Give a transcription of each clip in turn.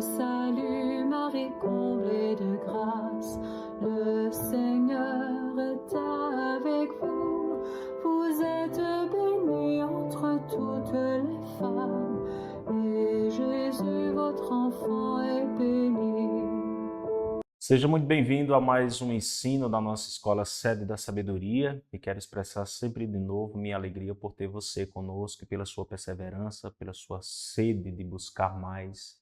salue Marie, comblée de grâce, le Seigneur est avec vous. Vous êtes bénie entre toutes les femmes, et Jésus, votre enfant, est béni. Seja muito bem-vindo a mais um ensino da nossa Escola Sede da Sabedoria, e quero expressar sempre de novo minha alegria por ter você conosco e pela sua perseverança, pela sua sede de buscar mais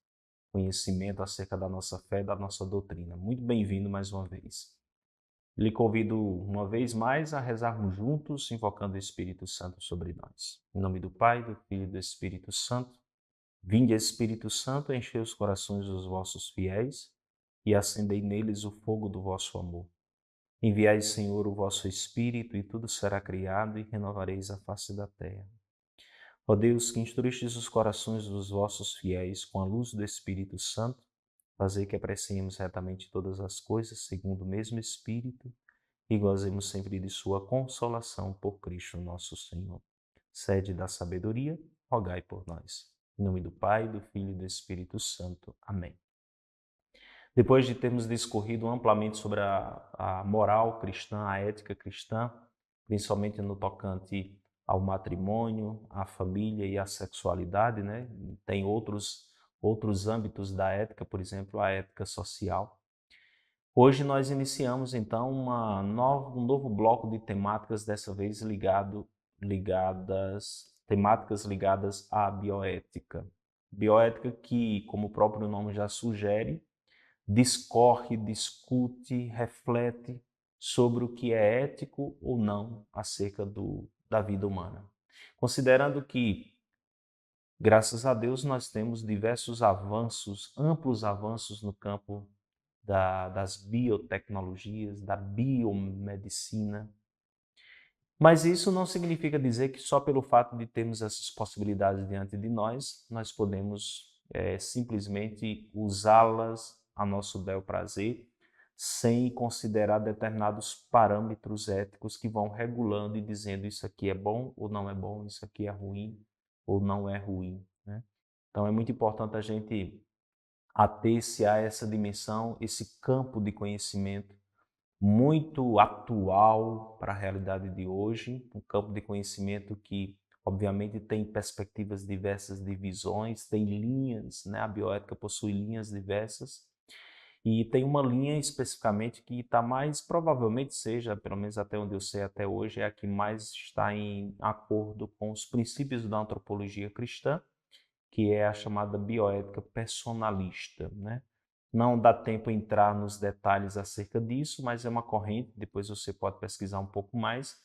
conhecimento acerca da nossa fé e da nossa doutrina. Muito bem-vindo mais uma vez. Lhe convido uma vez mais a rezarmos juntos, invocando o Espírito Santo sobre nós. Em nome do Pai, do Filho e do Espírito Santo. Vinde, Espírito Santo, enchei os corações dos vossos fiéis e acendei neles o fogo do vosso amor. Enviai, Senhor, o vosso Espírito, e tudo será criado, e renovareis a face da terra. Ó Deus, que instruistes os corações dos vossos fiéis com a luz do Espírito Santo, fazei que apreciemos retamente todas as coisas, segundo o mesmo Espírito, e gozemos sempre de sua consolação por Cristo nosso Senhor. Sede da sabedoria, rogai por nós. Em nome do Pai, do Filho e do Espírito Santo. Amém. Depois de termos discorrido amplamente sobre a moral cristã, a ética cristã, principalmente no tocante ao matrimônio, à família e à sexualidade, né? Tem outros âmbitos da ética, por exemplo, a ética social. Hoje nós iniciamos então um novo bloco de temáticas, dessa vez temáticas ligadas à bioética. Bioética que, como o próprio nome já sugere, discorre, discute, reflete sobre o que é ético ou não acerca da vida humana. Considerando que, graças a Deus, nós temos diversos avanços, amplos avanços no campo das biotecnologias, da biomedicina. Mas isso não significa dizer que só pelo fato de termos essas possibilidades diante de nós podemos simplesmente usá-las a nosso bel prazer, sem considerar determinados parâmetros éticos que vão regulando e dizendo isso aqui é bom ou não é bom, isso aqui é ruim ou não é ruim, né? Então é muito importante a gente ater-se a essa dimensão, esse campo de conhecimento muito atual para a realidade de hoje, um campo de conhecimento que, obviamente, tem perspectivas diversas de visões, tem linhas, né? A bioética possui linhas diversas, e tem uma linha especificamente que está mais, provavelmente seja, pelo menos até onde eu sei até hoje, é a que mais está em acordo com os princípios da antropologia cristã, que é a chamada bioética personalista, né? Não dá tempo entrar nos detalhes acerca disso, mas é uma corrente, depois você pode pesquisar um pouco mais,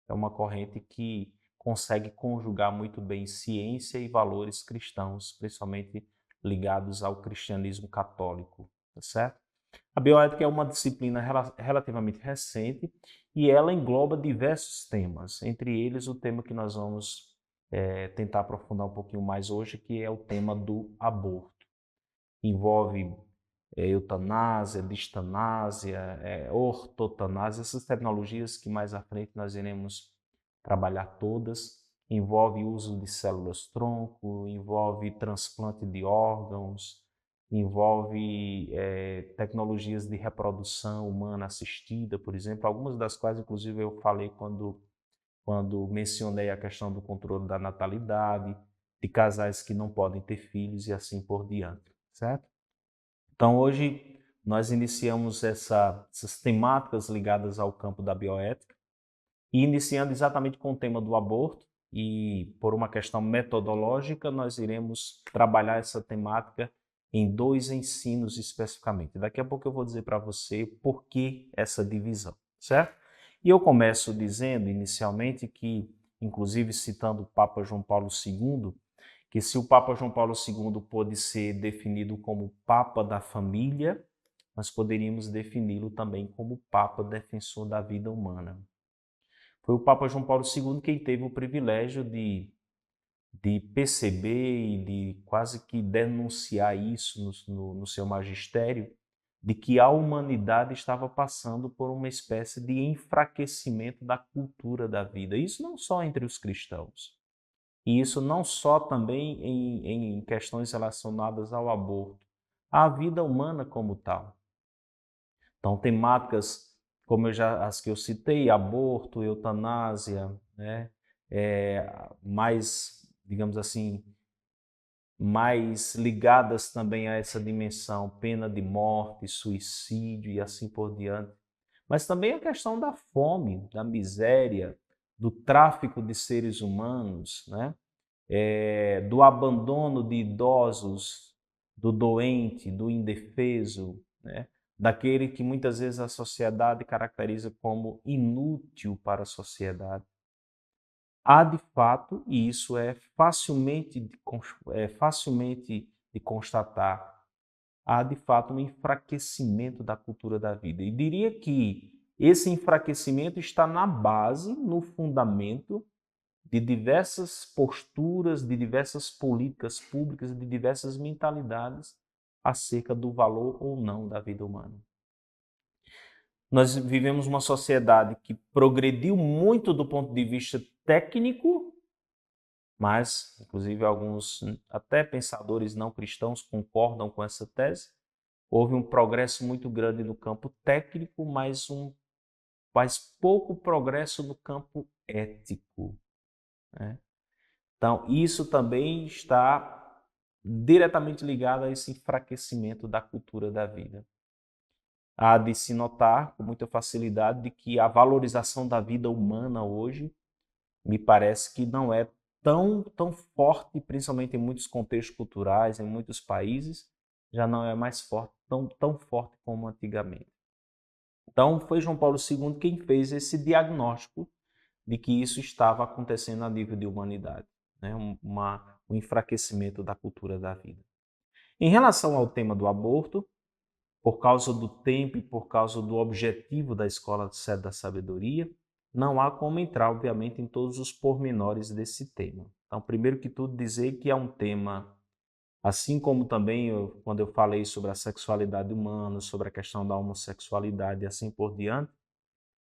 é uma corrente que consegue conjugar muito bem ciência e valores cristãos, principalmente ligados ao cristianismo católico, tá certo? A bioética é uma disciplina relativamente recente e ela engloba diversos temas, entre eles o tema que nós vamos tentar aprofundar um pouquinho mais hoje, que é o tema do aborto. Envolve eutanásia, distanásia, ortotanásia, essas tecnologias que mais à frente nós iremos trabalhar todas. Envolve uso de células-tronco, envolve transplante de órgãos, envolve tecnologias de reprodução humana assistida, por exemplo, algumas das quais, inclusive, eu falei quando mencionei a questão do controle da natalidade, de casais que não podem ter filhos e assim por diante, certo? Então, hoje nós iniciamos essas temáticas ligadas ao campo da bioética e iniciando exatamente com o tema do aborto, e por uma questão metodológica nós iremos trabalhar essa temática em 2 ensinos especificamente. Daqui a pouco eu vou dizer para você por que essa divisão, certo? E eu começo dizendo inicialmente que, inclusive citando o Papa João Paulo II, que se o Papa João Paulo II pôde ser definido como Papa da família, nós poderíamos defini-lo também como Papa defensor da vida humana. Foi o Papa João Paulo II quem teve o privilégio de perceber e de quase que denunciar isso no seu magistério, de que a humanidade estava passando por uma espécie de enfraquecimento da cultura da vida. Isso não só entre os cristãos, e isso não só também em questões relacionadas ao aborto, à vida humana como tal. Então, temáticas como as que eu citei, aborto, eutanásia, né? Mais, digamos assim, mais ligadas também a essa dimensão, pena de morte, suicídio e assim por diante. Mas também a questão da fome, da miséria, do tráfico de seres humanos, né? Do abandono de idosos, do doente, do indefeso, né? Daquele que muitas vezes a sociedade caracteriza como inútil para a sociedade. Há de fato, e isso é facilmente de constatar, há de fato um enfraquecimento da cultura da vida. E diria que esse enfraquecimento está na base, no fundamento de diversas posturas, de diversas políticas públicas, de diversas mentalidades acerca do valor ou não da vida humana. Nós vivemos uma sociedade que progrediu muito do ponto de vista técnico, mas, inclusive, alguns até pensadores não cristãos concordam com essa tese. Houve um progresso muito grande no campo técnico, mas pouco progresso no campo ético, né? Então, isso também está diretamente ligado a esse enfraquecimento da cultura da vida. Há de se notar com muita facilidade de que a valorização da vida humana hoje me parece que não é tão forte, principalmente em muitos contextos culturais, em muitos países, já não é mais forte, tão forte como antigamente. Então, foi João Paulo II quem fez esse diagnóstico de que isso estava acontecendo a nível de humanidade, né? Um enfraquecimento da cultura da vida. Em relação ao tema do aborto, por causa do tempo e por causa do objetivo da Escola Sede da Sabedoria, não há como entrar, obviamente, em todos os pormenores desse tema. Então, primeiro que tudo, dizer que é um tema, assim como também quando eu falei sobre a sexualidade humana, sobre a questão da homossexualidade e assim por diante,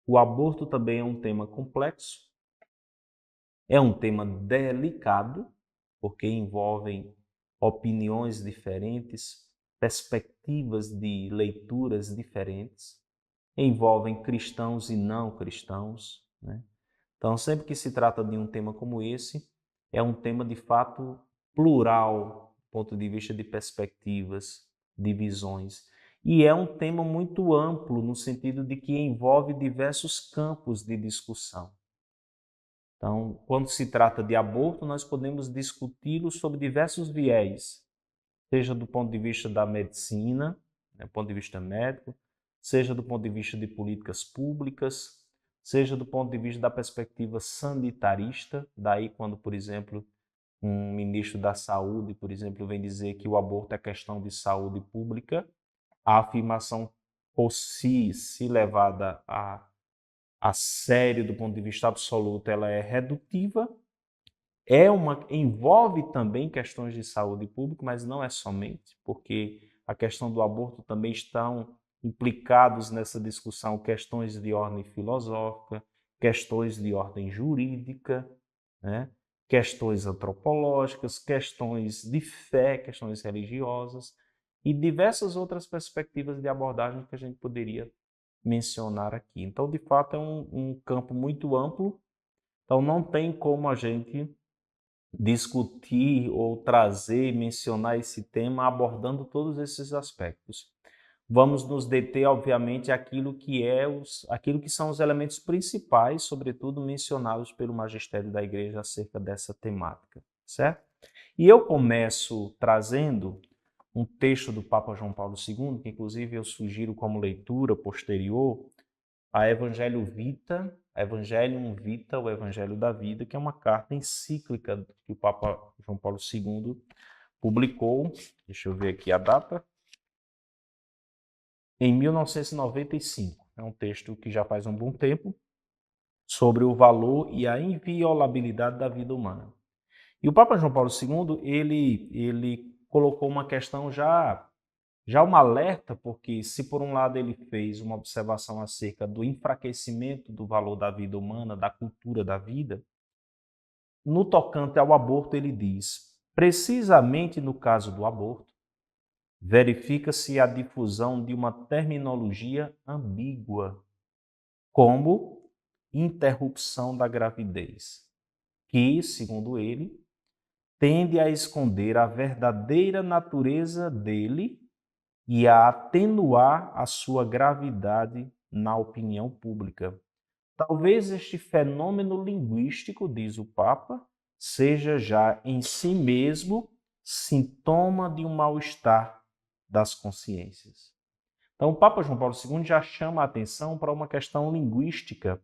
o aborto também é um tema complexo, é um tema delicado, porque envolvem opiniões diferentes, perspectivas de leituras diferentes, envolvem cristãos e não cristãos, né? Então, sempre que se trata de um tema como esse, é um tema de fato plural, do ponto de vista de perspectivas, de visões. E é um tema muito amplo, no sentido de que envolve diversos campos de discussão. Então, quando se trata de aborto, nós podemos discuti-lo sob diversos viés, seja do ponto de vista da medicina, né, do ponto de vista médico, seja do ponto de vista de políticas públicas, seja do ponto de vista da perspectiva sanitarista, daí quando, por exemplo, um ministro da Saúde, por exemplo, vem dizer que o aborto é questão de saúde pública, a afirmação por si, se levada a sério do ponto de vista absoluto, ela é redutiva, envolve também questões de saúde pública, mas não é somente, porque a questão do aborto também estão implicados nessa discussão questões de ordem filosófica, questões de ordem jurídica, né? Questões antropológicas, questões de fé, questões religiosas e diversas outras perspectivas de abordagem que a gente poderia mencionar aqui. Então, de fato, é um campo muito amplo, então não tem como a gente discutir ou trazer, mencionar esse tema abordando todos esses aspectos. Vamos nos deter, obviamente, aquilo que são os elementos principais, sobretudo mencionados pelo magistério da Igreja acerca dessa temática, certo? E eu começo trazendo um texto do Papa João Paulo II, que inclusive eu sugiro como leitura posterior, a Evangelium Vita, o Evangelho da Vida, que é uma carta encíclica que o Papa João Paulo II publicou, deixa eu ver aqui a data, em 1995. É um texto que já faz um bom tempo, sobre o valor e a inviolabilidade da vida humana. E o Papa João Paulo II, ele colocou uma questão já um alerta, porque se por um lado ele fez uma observação acerca do enfraquecimento do valor da vida humana, da cultura da vida, no tocante ao aborto ele diz, precisamente no caso do aborto, verifica-se a difusão de uma terminologia ambígua, como interrupção da gravidez, que, segundo ele, tende a esconder a verdadeira natureza dele e a atenuar a sua gravidade na opinião pública. Talvez este fenômeno linguístico, diz o Papa, seja já em si mesmo sintoma de um mal-estar das consciências. Então, o Papa João Paulo II já chama a atenção para uma questão linguística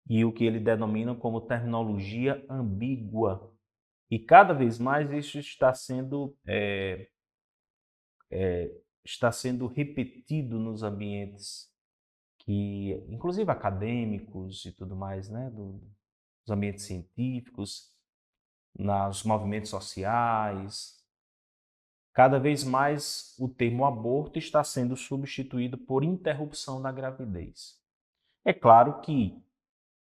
e o que ele denomina como terminologia ambígua. E cada vez mais isso está sendo repetido nos ambientes que, inclusive acadêmicos e tudo mais, né, dos ambientes científicos, nos movimentos sociais. Cada vez mais o termo aborto está sendo substituído por interrupção da gravidez. É claro que,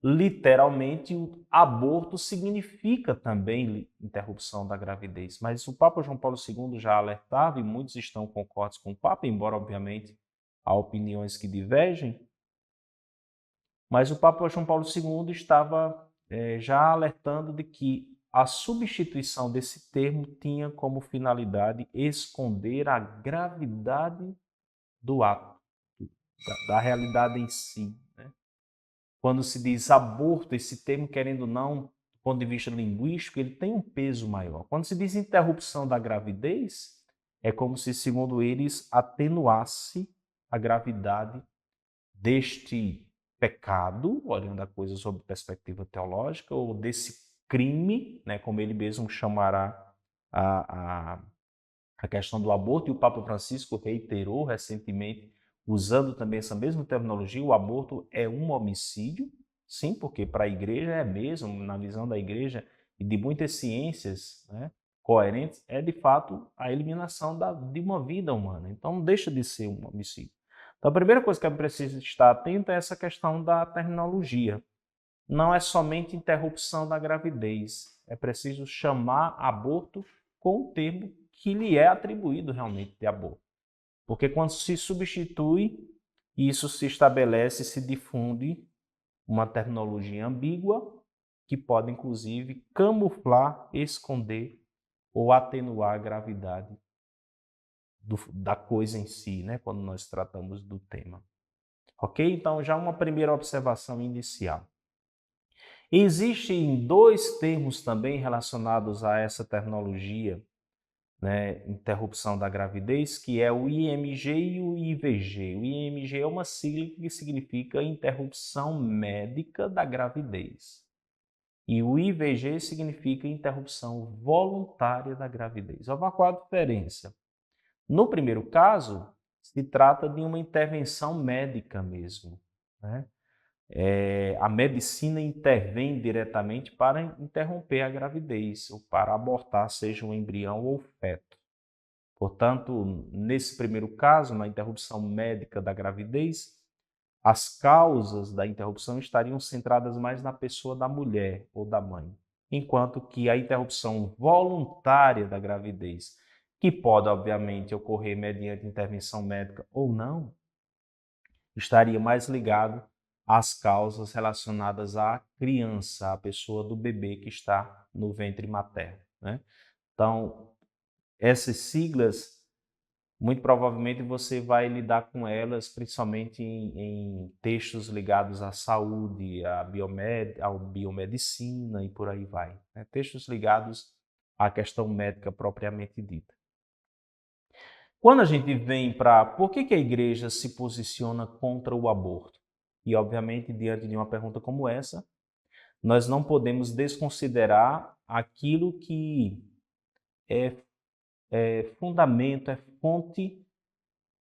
literalmente, o aborto significa também interrupção da gravidez, mas o Papa João Paulo II já alertava, e muitos estão concordes com o Papa, embora, obviamente, há opiniões que divergem, mas o Papa João Paulo II estava já alertando de que a substituição desse termo tinha como finalidade esconder a gravidade do ato, da realidade em si. Né? Quando se diz aborto, esse termo, querendo ou não, do ponto de vista linguístico, ele tem um peso maior. Quando se diz interrupção da gravidez, é como se, segundo eles, atenuasse a gravidade deste pecado, olhando a coisa sob perspectiva teológica, ou desse crime, né, como ele mesmo chamará a questão do aborto, e o Papa Francisco reiterou recentemente, usando também essa mesma terminologia, o aborto é um homicídio, sim, porque para a igreja é mesmo, na visão da igreja e de muitas ciências, né, coerentes, é de fato a eliminação de uma vida humana. Então não deixa de ser um homicídio. Então a primeira coisa que é preciso estar atento é essa questão da terminologia. Não é somente interrupção da gravidez, é preciso chamar aborto com o termo que lhe é atribuído realmente de aborto. Porque quando se substitui, isso se estabelece, se difunde uma terminologia ambígua que pode, inclusive, camuflar, esconder ou atenuar a gravidade da coisa em si, né? Quando nós tratamos do tema. Ok? Então, já uma primeira observação inicial. Existem dois termos também relacionados a essa terminologia, né, interrupção da gravidez, que é o IMG e o IVG. O IMG é uma sigla que significa interrupção médica da gravidez. E o IVG significa interrupção voluntária da gravidez. Qual a diferença? No primeiro caso, se trata de uma intervenção médica mesmo, né? A medicina intervém diretamente para interromper a gravidez ou para abortar, seja um embrião ou feto. Portanto, nesse primeiro caso, na interrupção médica da gravidez, as causas da interrupção estariam centradas mais na pessoa da mulher ou da mãe, enquanto que a interrupção voluntária da gravidez, que pode, obviamente, ocorrer mediante intervenção médica ou não, estaria mais ligado às causas relacionadas à criança, à pessoa do bebê que está no ventre materno, né? Então, essas siglas, muito provavelmente você vai lidar com elas principalmente em textos ligados à saúde, à biomedicina e por aí vai, né? Textos ligados à questão médica propriamente dita. Quando a gente vem para por que a igreja se posiciona contra o aborto? E, obviamente, diante de uma pergunta como essa, nós não podemos desconsiderar aquilo que é fundamento, é fonte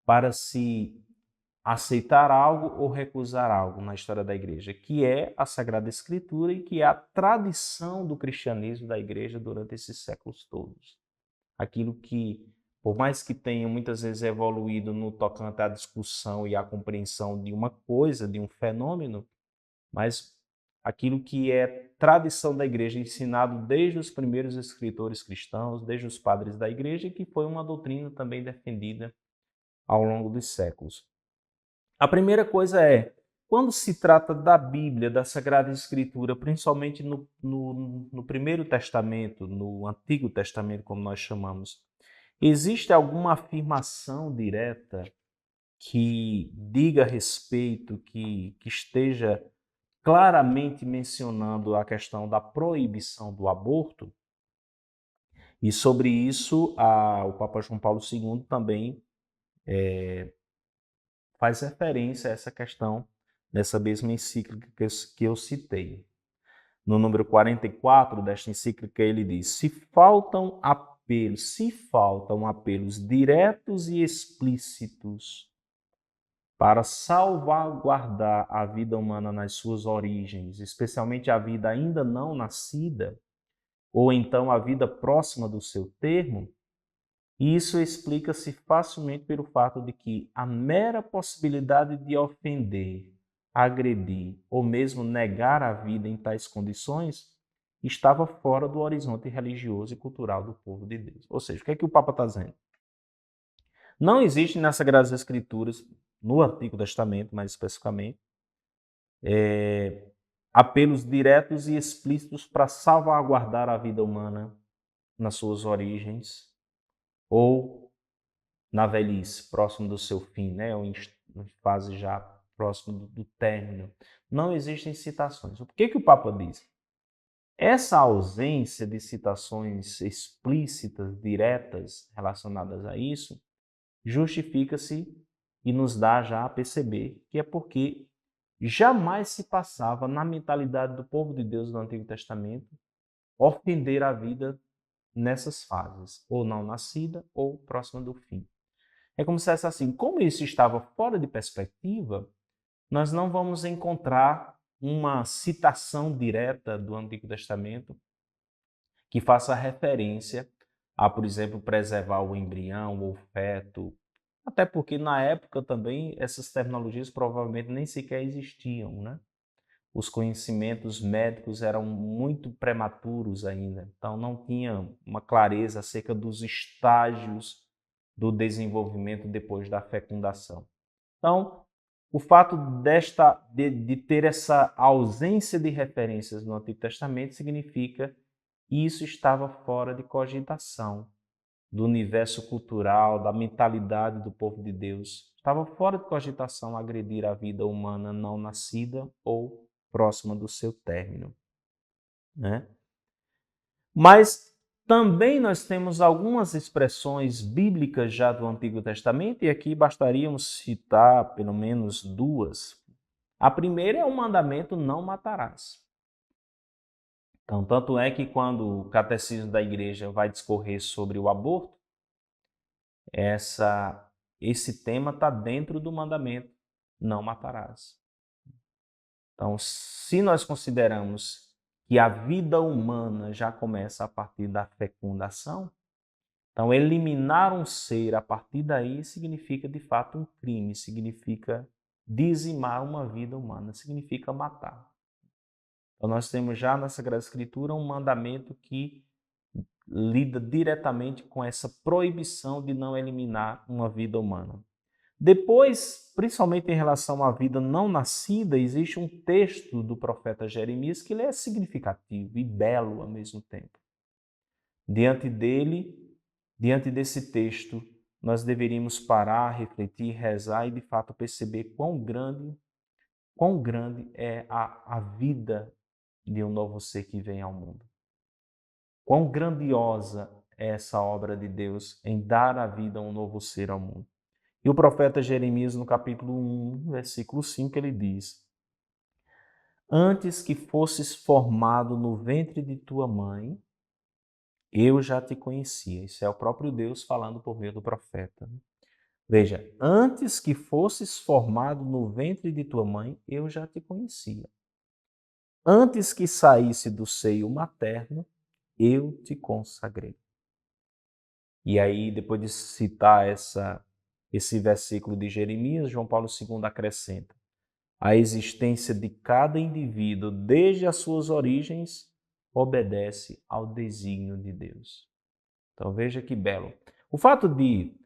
para se aceitar algo ou recusar algo na história da igreja, que é a Sagrada Escritura e que é a tradição do cristianismo da igreja durante esses séculos todos. Aquilo que, por mais que tenha muitas vezes evoluído no tocante à discussão e à compreensão de uma coisa, de um fenômeno, mas aquilo que é tradição da igreja, ensinado desde os primeiros escritores cristãos, desde os padres da igreja, e que foi uma doutrina também defendida ao longo dos séculos. A primeira coisa é, quando se trata da Bíblia, da Sagrada Escritura, principalmente no Primeiro Testamento, no Antigo Testamento, como nós chamamos, existe alguma afirmação direta que diga respeito, que esteja claramente mencionando a questão da proibição do aborto? E sobre isso, o Papa João Paulo II também faz referência a essa questão nessa mesma encíclica que eu citei. No número 44 desta encíclica, ele diz: se faltam apelos diretos e explícitos para salvaguardar a vida humana nas suas origens, especialmente a vida ainda não nascida, ou então a vida próxima do seu termo, isso explica-se facilmente pelo fato de que a mera possibilidade de ofender, agredir ou mesmo negar a vida em tais condições estava fora do horizonte religioso e cultural do povo de Deus. Ou seja, o que é que o Papa está dizendo? Não existe nas Sagradas Escrituras, no Antigo Testamento mais especificamente, apelos diretos e explícitos para salvaguardar a vida humana nas suas origens ou na velhice, próximo do seu fim, né? Ou em fase já próximo do término. Não existem citações. O que o Papa diz? Essa ausência de citações explícitas, diretas, relacionadas a isso, justifica-se e nos dá já a perceber que é porque jamais se passava na mentalidade do povo de Deus do Antigo Testamento ofender a vida nessas fases, ou não nascida ou próxima do fim. É como se fosse assim, como isso estava fora de perspectiva, nós não vamos encontrar uma citação direta do Antigo Testamento que faça referência a, por exemplo, preservar o embrião ou o feto, até porque na época também essas tecnologias provavelmente nem sequer existiam, né? Os conhecimentos médicos eram muito prematuros ainda, então não tinha uma clareza acerca dos estágios do desenvolvimento depois da fecundação. Então, o fato de ter essa ausência de referências no Antigo Testamento significa que isso estava fora de cogitação do universo cultural, da mentalidade do povo de Deus. Estava fora de cogitação agredir a vida humana não nascida ou próxima do seu término, né? Mas também nós temos algumas expressões bíblicas já do Antigo Testamento, e aqui bastaríamos citar pelo menos duas. A primeira é o mandamento não matarás. Então, tanto é que quando o catecismo da igreja vai discorrer sobre o aborto, esse tema está dentro do mandamento não matarás. Então, se nós consideramos que a vida humana já começa a partir da fecundação, então eliminar um ser a partir daí significa de fato um crime, significa dizimar uma vida humana, significa matar. Então nós temos já na Sagrada Escritura um mandamento que lida diretamente com essa proibição de não eliminar uma vida humana. Depois, principalmente em relação à vida não nascida, existe um texto do profeta Jeremias que ele é significativo e belo ao mesmo tempo. Diante desse texto, nós deveríamos parar, refletir, rezar e de fato perceber quão grande é a vida de um novo ser que vem ao mundo. Quão grandiosa é essa obra de Deus em dar a vida a um novo ser ao mundo. E o profeta Jeremias, no capítulo 1, versículo 5, ele diz: antes que fosses formado no ventre de tua mãe, eu já te conhecia. Isso é o próprio Deus falando por meio do profeta. Veja, antes que fosses formado no ventre de tua mãe, eu já te conhecia. Antes que saísse do seio materno, eu te consagrei. E aí, depois de citar esse versículo de Jeremias, João Paulo II acrescenta: A existência de cada indivíduo, desde as suas origens, obedece ao desígnio de Deus. Então veja que belo. O fato de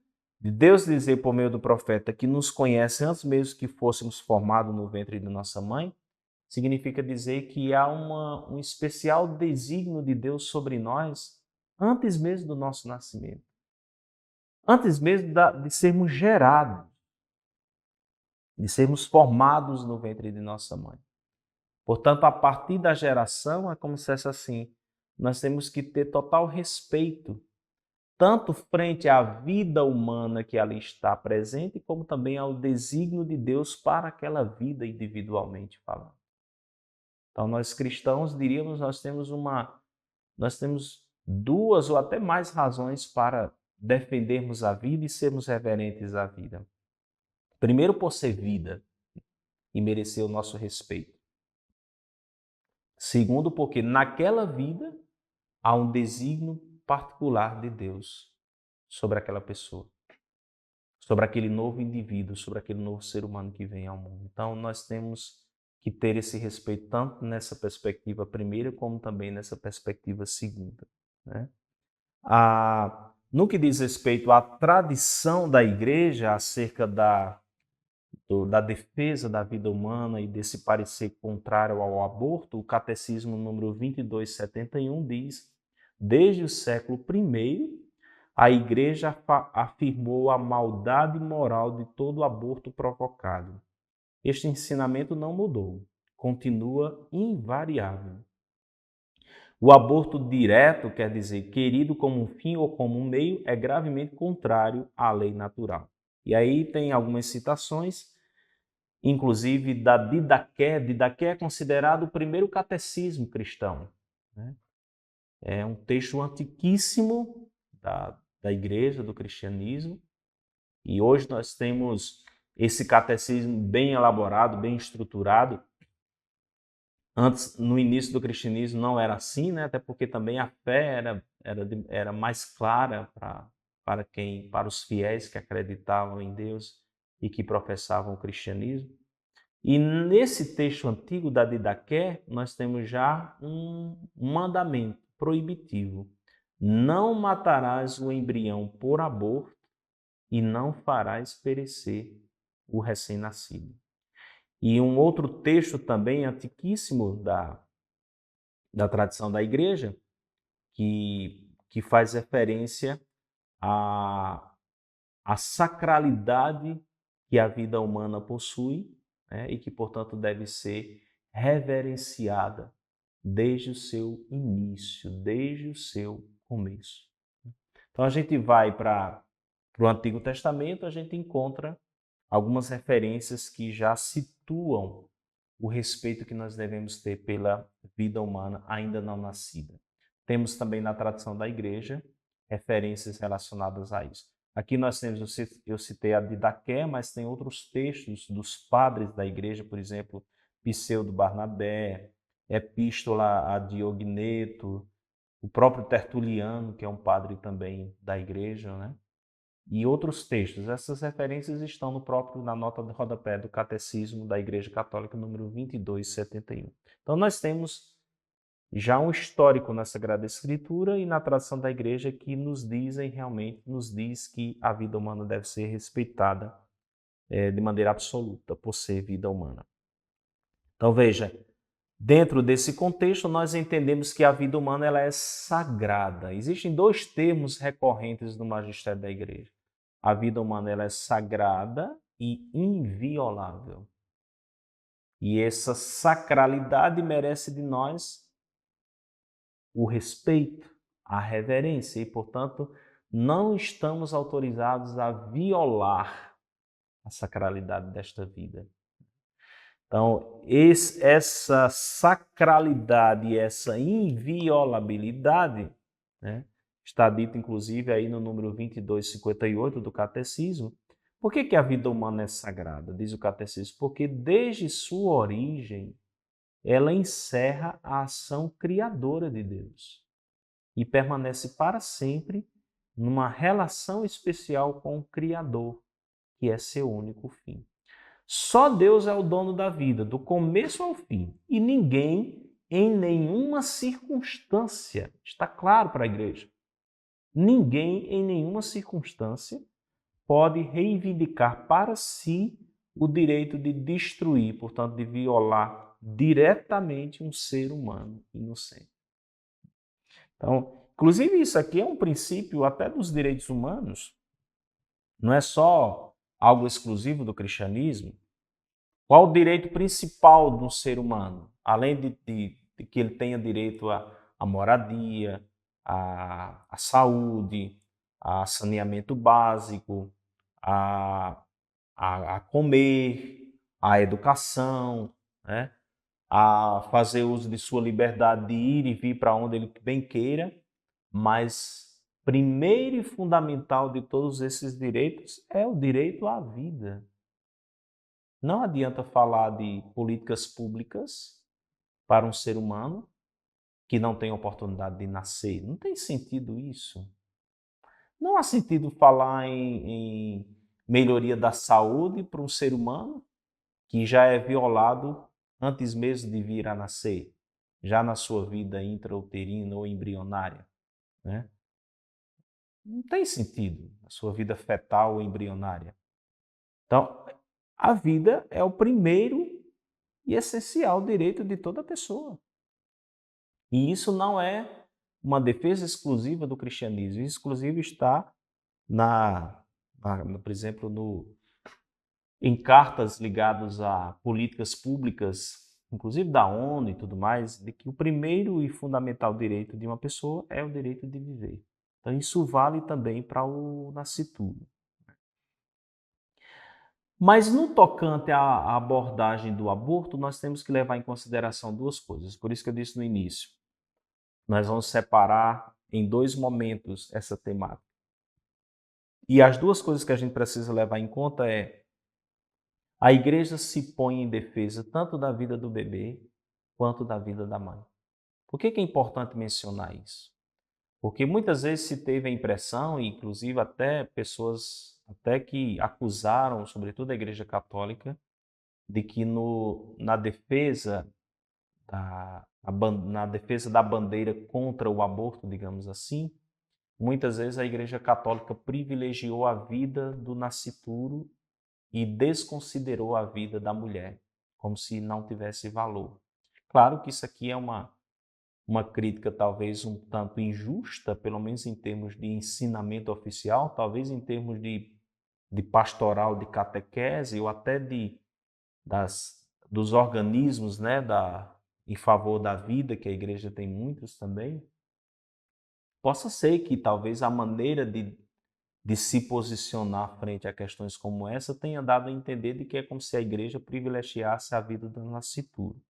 Deus dizer por meio do profeta que nos conhece antes mesmo que fôssemos formados no ventre de nossa mãe, significa dizer que há um especial desígnio de Deus sobre nós antes mesmo do nosso nascimento. Antes mesmo de sermos gerados, de sermos formados no ventre de nossa mãe. Portanto, a partir da geração, é como se fosse assim, nós temos que ter total respeito, tanto frente à vida humana que ali está presente, como também ao desígnio de Deus para aquela vida individualmente falando. Então, nós cristãos diríamos, nós temos duas ou até mais razões para defendermos a vida e sermos reverentes à vida. Primeiro, por ser vida e merecer o nosso respeito. Segundo, porque naquela vida há um desígnio particular de Deus sobre aquela pessoa, sobre aquele novo indivíduo, sobre aquele novo ser humano que vem ao mundo. Então, nós temos que ter esse respeito tanto nessa perspectiva primeira como também nessa perspectiva segunda, né? No que diz respeito à tradição da igreja acerca da defesa da vida humana e desse parecer contrário ao aborto, o Catecismo número 2271 diz: desde o século I, a Igreja afirmou a maldade moral de todo aborto provocado. Este ensinamento não mudou, continua invariável. O aborto direto, quer dizer, querido como um fim ou como um meio, é gravemente contrário à lei natural. E aí tem algumas citações, inclusive da Didaqué. Didaqué é considerado o primeiro catecismo cristão, né? É um texto antiquíssimo da igreja, do cristianismo, e hoje nós temos esse catecismo bem elaborado, bem estruturado. Antes, no início do cristianismo, não era assim, né? Até porque também a fé era mais clara para os fiéis que acreditavam em Deus e que professavam o cristianismo. E nesse texto antigo da Didaqué, nós temos já um mandamento proibitivo: não matarás o embrião por aborto e não farás perecer o recém-nascido. E um outro texto também antiquíssimo da tradição da igreja, que faz referência à sacralidade que a vida humana possui, né, e que, portanto, deve ser reverenciada desde o seu início, desde o seu começo. Então, a gente vai para o Antigo Testamento, a gente encontra algumas referências que já situam o respeito que nós devemos ter pela vida humana ainda não nascida. Temos também na tradição da igreja referências relacionadas a isso. Aqui nós temos, eu citei a Didaqué, mas tem outros textos dos padres da igreja, por exemplo, Pseudo Barnabé, Epístola a Diogneto, o próprio Tertuliano, que é um padre também da igreja, né? E outros textos. Essas referências estão na nota de rodapé do Catecismo da Igreja Católica, número 2271. Então, nós temos já um histórico na Sagrada Escritura e na tradição da Igreja que nos diz que a vida humana deve ser respeitada de maneira absoluta, por ser vida humana. Então, veja, dentro desse contexto, nós entendemos que a vida humana ela é sagrada. Existem dois termos recorrentes no magistério da Igreja. A vida humana ela é sagrada e inviolável. E essa sacralidade merece de nós o respeito, a reverência e, portanto, não estamos autorizados a violar a sacralidade desta vida. Então, essa sacralidade e essa inviolabilidade, né, está dito inclusive aí no número 2258 do Catecismo. Por que a vida humana é sagrada? Diz o Catecismo, porque desde sua origem ela encerra a ação criadora de Deus e permanece para sempre numa relação especial com o Criador, que é seu único fim. Só Deus é o dono da vida, do começo ao fim. E ninguém, em nenhuma circunstância, está claro para a igreja, ninguém, em nenhuma circunstância, pode reivindicar para si o direito de destruir, portanto, de violar diretamente um ser humano inocente. Então, inclusive isso aqui é um princípio até dos direitos humanos, não é só algo exclusivo do cristianismo. Qual o direito principal de um ser humano? Além de que ele tenha direito à moradia, à saúde, a saneamento básico, a, a comer, à educação, né? A fazer uso de sua liberdade de ir e vir para onde ele bem queira, mas primeiro e fundamental de todos esses direitos é o direito à vida. Não adianta falar de políticas públicas para um ser humano que não tem oportunidade de nascer. Não tem sentido isso. Não há sentido falar em melhoria da saúde para um ser humano que já é violado antes mesmo de vir a nascer, já na sua vida intrauterina ou embrionária, né? Não tem sentido a sua vida fetal ou embrionária. Então, a vida é o primeiro e essencial direito de toda pessoa. E isso não é uma defesa exclusiva do cristianismo, isso exclusivo está por exemplo, em cartas ligadas a políticas públicas, inclusive da ONU e tudo mais, de que o primeiro e fundamental direito de uma pessoa é o direito de viver. Então isso vale também para o nascituro. Mas no tocante à abordagem do aborto, nós temos que levar em consideração duas coisas. Por isso que eu disse no início, nós vamos separar em dois momentos essa temática. E as duas coisas que a gente precisa levar em conta é a igreja se põe em defesa tanto da vida do bebê quanto da vida da mãe. Por que é importante mencionar isso? Porque muitas vezes se teve a impressão, e inclusive até pessoas até que acusaram, sobretudo a Igreja Católica, de que na defesa na defesa da bandeira contra o aborto, digamos assim, muitas vezes a Igreja Católica privilegiou a vida do nascituro e desconsiderou a vida da mulher, como se não tivesse valor. Claro que isso aqui é uma crítica talvez um tanto injusta, pelo menos em termos de ensinamento oficial, talvez em termos de pastoral, de catequese, ou até dos organismos, né, em favor da vida, que a igreja tem muitos também. Possa ser que talvez a maneira de se posicionar frente a questões como essa tenha dado a entender de que é como se a igreja privilegiasse a vida do nascituro.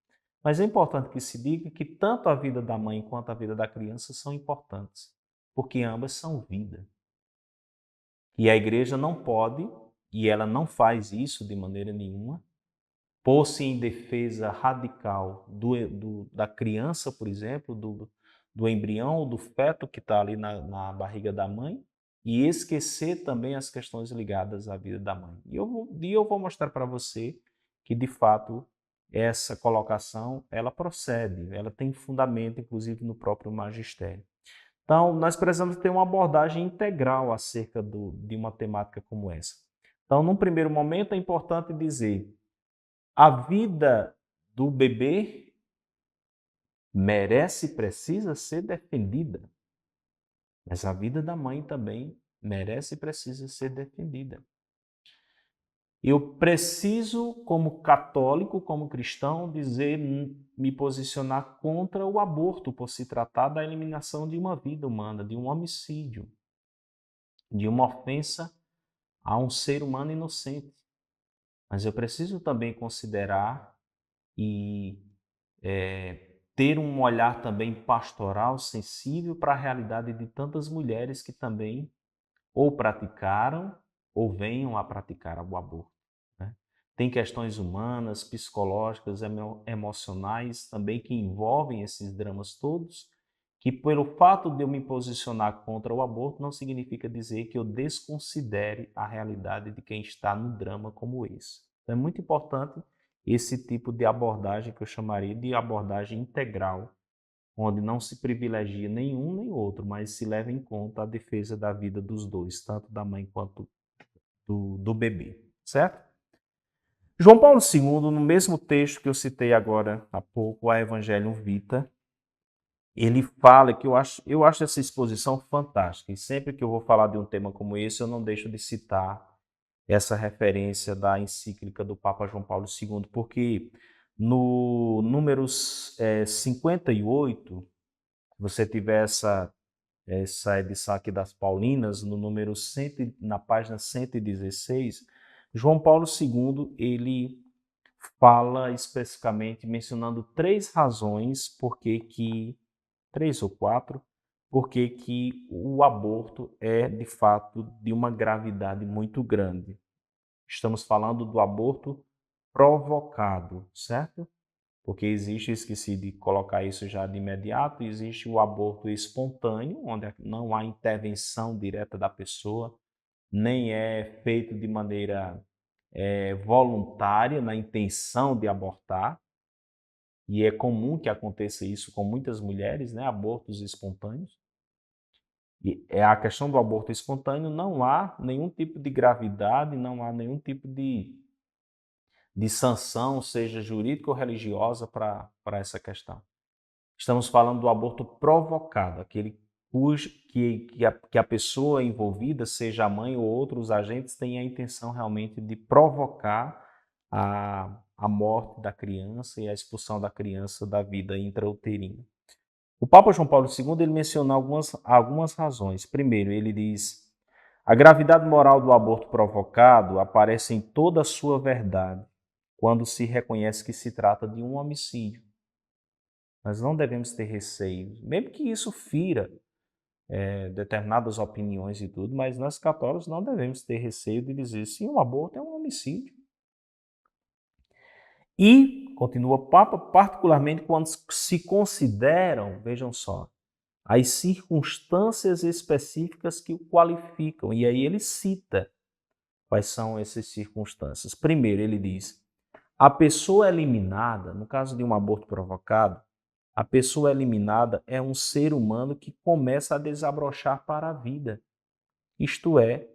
Mas é importante que se diga que tanto a vida da mãe quanto a vida da criança são importantes, porque ambas são vida. E a igreja não pode, e ela não faz isso de maneira nenhuma, pôr-se em defesa radical da criança, por exemplo, do embrião ou do feto que está ali na barriga da mãe, e esquecer também as questões ligadas à vida da mãe. E eu vou mostrar para você que, de fato, essa colocação, ela procede, ela tem fundamento, inclusive, no próprio magistério. Então, nós precisamos ter uma abordagem integral acerca de uma temática como essa. Então, num primeiro momento, é importante dizer: a vida do bebê merece e precisa ser defendida, mas a vida da mãe também merece e precisa ser defendida. Eu preciso, como católico, como cristão, me posicionar contra o aborto, por se tratar da eliminação de uma vida humana, de um homicídio, de uma ofensa a um ser humano inocente. Mas eu preciso também considerar e ter um olhar também pastoral, sensível para a realidade de tantas mulheres que também ou praticaram ou venham a praticar o aborto, né? Tem questões humanas, psicológicas, emocionais também que envolvem esses dramas todos, que pelo fato de eu me posicionar contra o aborto não significa dizer que eu desconsidere a realidade de quem está no drama como esse. Então, é muito importante esse tipo de abordagem que eu chamaria de abordagem integral, onde não se privilegia nenhum nem outro, mas se leva em conta a defesa da vida dos dois, tanto da mãe quanto do bebê, certo? João Paulo II, no mesmo texto que eu citei agora há pouco, a Evangelium Vitae, ele fala que eu acho essa exposição fantástica, e sempre que eu vou falar de um tema como esse, eu não deixo de citar essa referência da encíclica do Papa João Paulo II, porque no número 58, se você tiver essa edição aqui das Paulinas, no número 100, na página 116, João Paulo II, ele fala especificamente, mencionando 3 razões três ou 4, porque que o aborto é, de fato, de uma gravidade muito grande. Estamos falando do aborto provocado, certo? Porque existe, esqueci de colocar isso já de imediato, existe o aborto espontâneo, onde não há intervenção direta da pessoa, nem é feito de maneira voluntária, na intenção de abortar, e é comum que aconteça isso com muitas mulheres, né? Abortos espontâneos. E é a questão do aborto espontâneo, não há nenhum tipo de gravidade, não há nenhum tipo de sanção, seja jurídica ou religiosa, para essa questão. Estamos falando do aborto provocado, aquele que a pessoa envolvida, seja a mãe ou outros agentes, tenha a intenção realmente de provocar a morte da criança e a expulsão da criança da vida intrauterina. O Papa João Paulo II ele menciona algumas razões. Primeiro, ele diz: a gravidade moral do aborto provocado aparece em toda a sua verdade quando se reconhece que se trata de um homicídio. Nós não devemos ter receio, mesmo que isso fira determinadas opiniões e tudo, mas nós católicos não devemos ter receio de dizer sim, o aborto é um homicídio. E, continua o Papa, particularmente quando se consideram, vejam só, as circunstâncias específicas que o qualificam. E aí ele cita quais são essas circunstâncias. Primeiro, ele diz: a pessoa eliminada, no caso de um aborto provocado, a pessoa eliminada é um ser humano que começa a desabrochar para a vida. Isto é,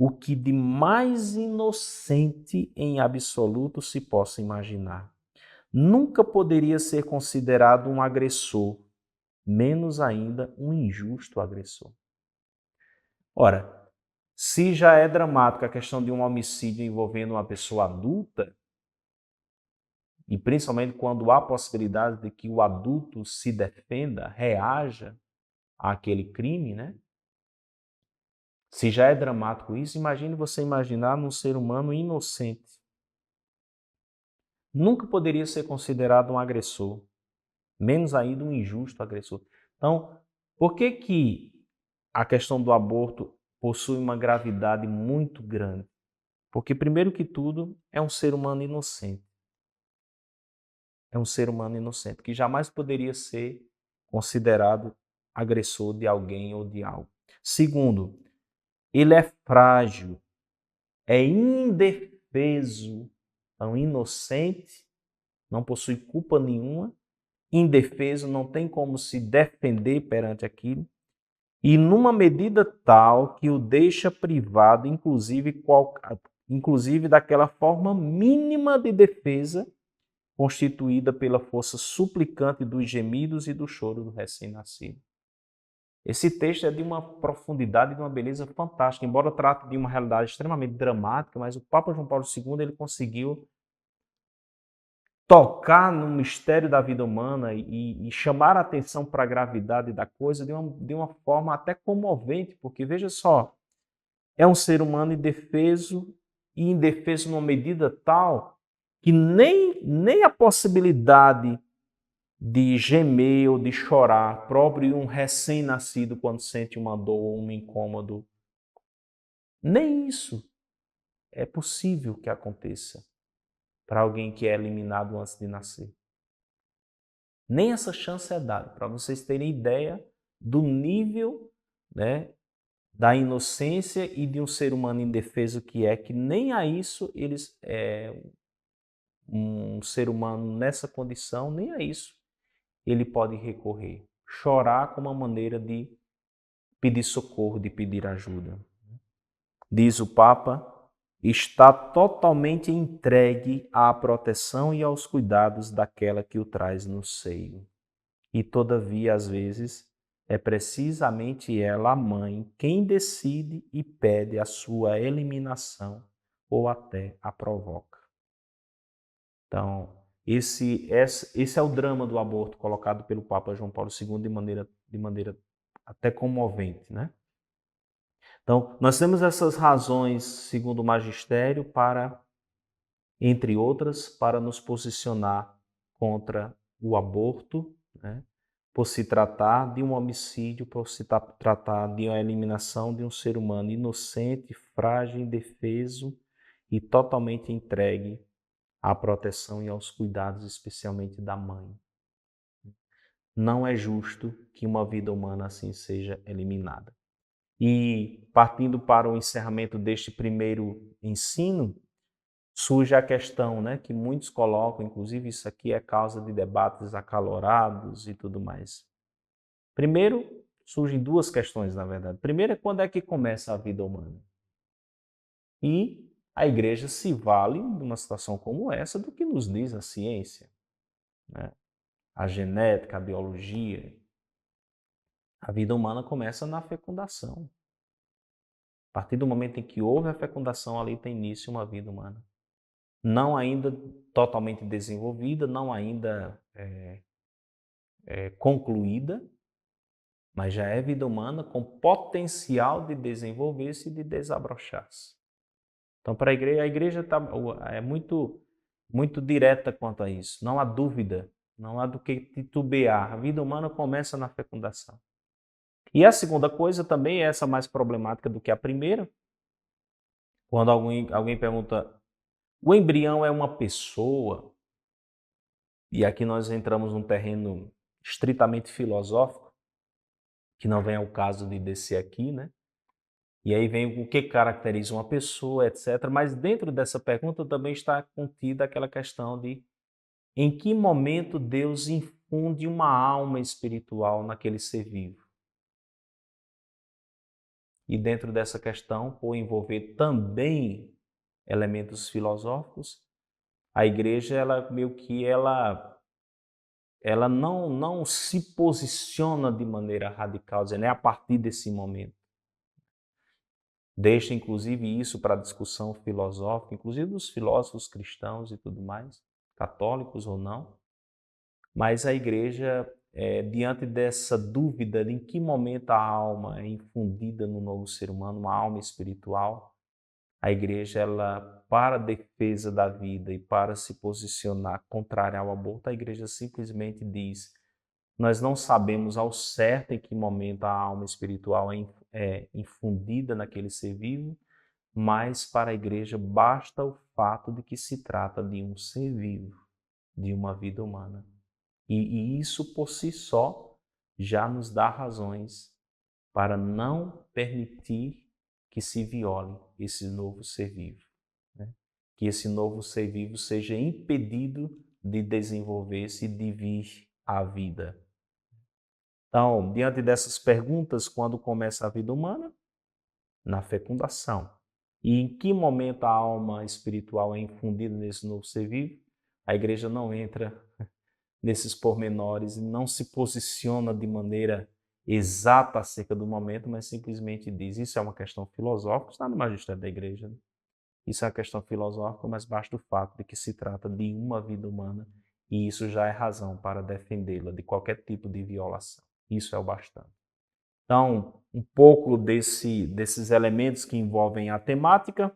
o que de mais inocente em absoluto se possa imaginar. Nunca poderia ser considerado um agressor, menos ainda um injusto agressor. Ora, se já é dramático a questão de um homicídio envolvendo uma pessoa adulta, e principalmente quando há possibilidade de que o adulto se defenda, reaja àquele crime, né? Se já é dramático isso, imagine você imaginar num ser humano inocente. Nunca poderia ser considerado um agressor, menos ainda um injusto agressor. Então, por que a questão do aborto possui uma gravidade muito grande? Porque, primeiro que tudo, é um ser humano inocente. É um ser humano inocente, que jamais poderia ser considerado agressor de alguém ou de algo. Segundo, ele é frágil, é indefeso, então inocente, não possui culpa nenhuma, indefeso, não tem como se defender perante aquilo, e numa medida tal que o deixa privado, inclusive daquela forma mínima de defesa constituída pela força suplicante dos gemidos e do choro do recém-nascido. Esse texto é de uma profundidade e de uma beleza fantástica, embora trate de uma realidade extremamente dramática, mas o Papa João Paulo II ele conseguiu tocar no mistério da vida humana e chamar a atenção para a gravidade da coisa de uma forma até comovente, porque veja só, é um ser humano indefeso e indefeso numa medida tal que nem a possibilidade de gemer ou de chorar, próprio de um recém-nascido quando sente uma dor ou um incômodo, nem isso é possível que aconteça para alguém que é eliminado antes de nascer. Nem essa chance é dada, para vocês terem ideia do nível, né, da inocência e de um ser humano indefeso que nem a isso um ser humano nessa condição, nem a isso ele pode recorrer. Chorar como uma maneira de pedir socorro, de pedir ajuda. Diz o Papa, está totalmente entregue à proteção e aos cuidados daquela que o traz no seio. E todavia, às vezes, é precisamente ela, a mãe, quem decide e pede a sua eliminação ou até a provoca. Então, esse é o drama do aborto colocado pelo Papa João Paulo II de maneira até comovente, né? Então, nós temos essas razões, segundo o magistério, entre outras, para nos posicionar contra o aborto, né? Por se tratar de um homicídio, por se tratar de uma eliminação de um ser humano inocente, frágil, indefeso e totalmente entregue à proteção e aos cuidados, especialmente da mãe. Não é justo que uma vida humana assim seja eliminada. E partindo para o encerramento deste primeiro ensino, surge a questão, né, que muitos colocam, inclusive isso aqui é causa de debates acalorados e tudo mais. Primeiro, surgem duas questões, na verdade. Primeiro é quando é que começa a vida humana. E a igreja se vale, numa situação como essa, do que nos diz a ciência, né? A genética, a biologia. A vida humana começa na fecundação. A partir do momento em que houve a fecundação, ali tem início uma vida humana. Não ainda totalmente desenvolvida, não ainda concluída, mas já é vida humana com potencial de desenvolver-se e de desabrochar-se. Então, para a igreja é muito direta quanto a isso. Não há dúvida, não há do que titubear. A vida humana começa na fecundação. E a segunda coisa também é essa mais problemática do que a primeira. Quando alguém pergunta, o embrião é uma pessoa? E aqui nós entramos num terreno estritamente filosófico, que não vem ao caso de descer aqui, né? E aí vem o que caracteriza uma pessoa, etc. Mas dentro dessa pergunta também está contida aquela questão de em que momento Deus infunde uma alma espiritual naquele ser vivo. E dentro dessa questão, por envolver também elementos filosóficos, a igreja ela não se posiciona de maneira radical, dizendo é a partir desse momento. Deixa, inclusive, isso para discussão filosófica, inclusive dos filósofos cristãos e tudo mais, católicos ou não. Mas a igreja, diante dessa dúvida de em que momento a alma é infundida no novo ser humano, uma alma espiritual, a igreja, para a defesa da vida e para se posicionar contrária ao aborto, a igreja simplesmente diz: nós não sabemos ao certo em que momento a alma espiritual é infundida naquele ser vivo, mas para a igreja basta o fato de que se trata de um ser vivo, de uma vida humana. E isso por si só já nos dá razões para não permitir que se viole esse novo ser vivo, né? Que esse novo ser vivo seja impedido de desenvolver-se e de vir à vida. Então, diante dessas perguntas, quando começa a vida humana? Na fecundação. E em que momento a alma espiritual é infundida nesse novo ser vivo? A igreja não entra nesses pormenores e não se posiciona de maneira exata acerca do momento, mas simplesmente diz, isso é uma questão filosófica, está no magistério da igreja, né? Isso é uma questão filosófica, mas basta o fato de que se trata de uma vida humana e isso já é razão para defendê-la de qualquer tipo de violação. Isso é o bastante. Então, um pouco desses elementos que envolvem a temática.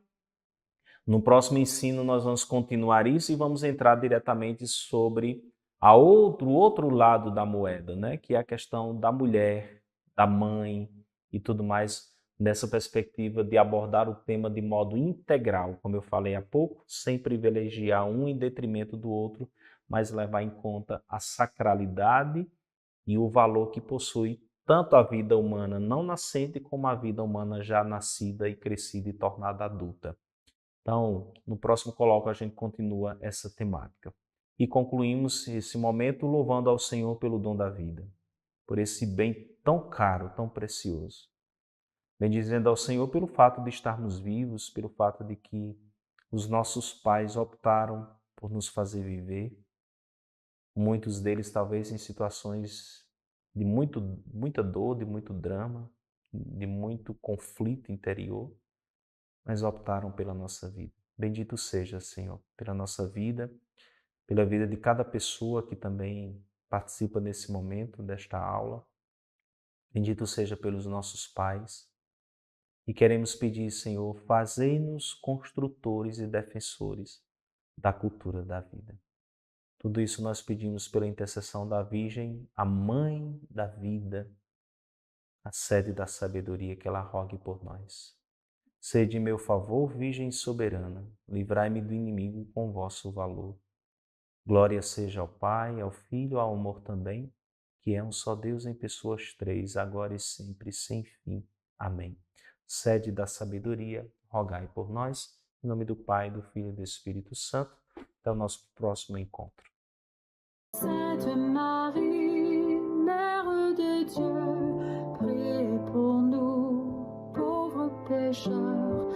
No próximo ensino nós vamos continuar isso e vamos entrar diretamente sobre o outro lado da moeda, né? Que é a questão da mulher, da mãe e tudo mais, nessa perspectiva de abordar o tema de modo integral, como eu falei há pouco, sem privilegiar um em detrimento do outro, mas levar em conta a sacralidade e o valor que possui tanto a vida humana não nascente como a vida humana já nascida e crescida e tornada adulta. Então, no próximo colóquio a gente continua essa temática. E concluímos esse momento louvando ao Senhor pelo dom da vida, por esse bem tão caro, tão precioso. Bendizendo ao Senhor pelo fato de estarmos vivos, pelo fato de que os nossos pais optaram por nos fazer viver, muitos deles talvez em situações de muita dor, de muito drama, de muito conflito interior, mas optaram pela nossa vida. Bendito seja, Senhor, pela nossa vida, pela vida de cada pessoa que também participa nesse momento, desta aula. Bendito seja pelos nossos pais. E queremos pedir, Senhor, fazei-nos construtores e defensores da cultura da vida. Tudo isso nós pedimos pela intercessão da Virgem, a Mãe da Vida, a sede da sabedoria, que ela rogue por nós. Sede meu favor, Virgem soberana, livrai-me do inimigo com vosso valor. Glória seja ao Pai, ao Filho, ao amor também, que é um só Deus em pessoas três, agora e sempre, sem fim. Amém. Sede da sabedoria, rogai por nós. Em nome do Pai, do Filho e do Espírito Santo. Até o nosso próximo encontro. Sainte Marie, Mère de Dieu, priez pour nous, pauvres pécheurs,